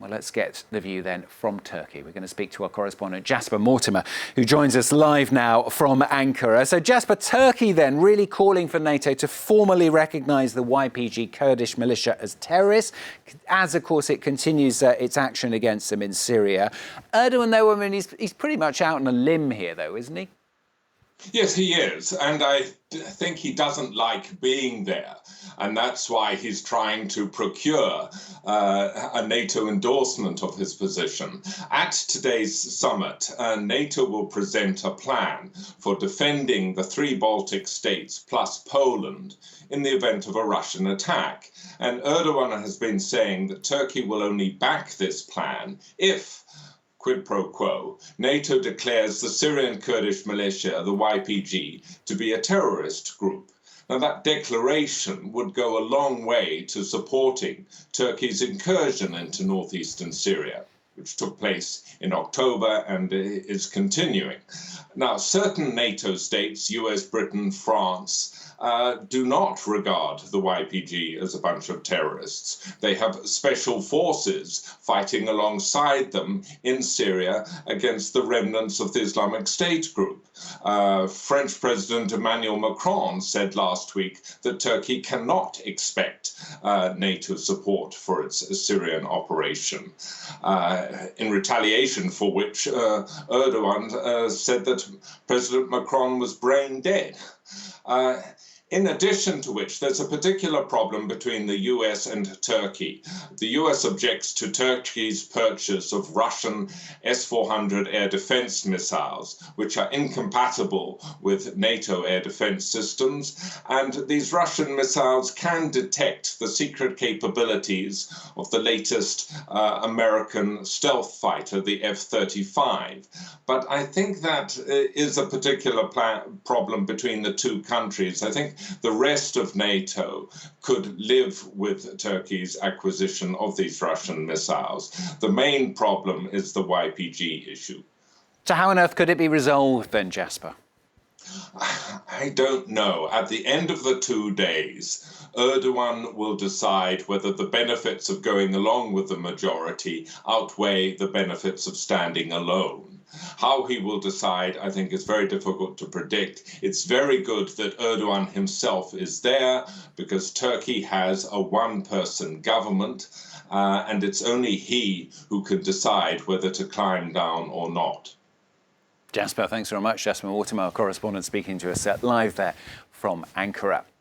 Well, let's get the view then from Turkey. We're going to speak to our correspondent Jasper Mortimer, who joins us live now from Ankara. So, Jasper, Turkey then really calling for NATO to formally recognise the YPG Kurdish militia as terrorists, as, of course, it continues its action against them in Syria. Erdogan, though, I mean, he's pretty much out on a limb here, though, isn't he? Yes, he is. And I think he doesn't like being there. And that's why he's trying to procure a NATO endorsement of his position. At today's summit, NATO will present a plan for defending the 3 Baltic states plus Poland in the event of a Russian attack. And Erdogan has been saying that Turkey will only back this plan if, quid pro quo, NATO declares the Syrian Kurdish militia, the YPG, to be a terrorist group. Now, that declaration would go a long way to supporting Turkey's incursion into northeastern Syria, which took place in October and is continuing. Now, certain NATO states, US, Britain, France, do not regard the YPG as a bunch of terrorists. They have special forces fighting alongside them in Syria against the remnants of the Islamic State group. French President Emmanuel Macron said last week that Turkey cannot expect NATO support for its Syrian operation, in retaliation for which Erdogan said that President Macron was brain dead. In addition to which, there's a particular problem between the US and Turkey. The US objects to Turkey's purchase of Russian S-400 air defense missiles, which are incompatible with NATO air defense systems. And these Russian missiles can detect the secret capabilities of the latest American stealth fighter, the F-35. But I think that is a particular problem between the two countries. I think the rest of NATO could live with Turkey's acquisition of these Russian missiles. The main problem is the YPG issue. So how on earth could it be resolved then, Jasper? I don't know. At the end of the 2 days, Erdogan will decide whether the benefits of going along with the majority outweigh the benefits of standing alone. How he will decide, I think, is very difficult to predict. It's very good that Erdogan himself is there because Turkey has a one-person government, and it's only he who can decide whether to climb down or not. Jasper, thanks very much. Jasper Mortimer, correspondent, speaking to us live there from Ankara.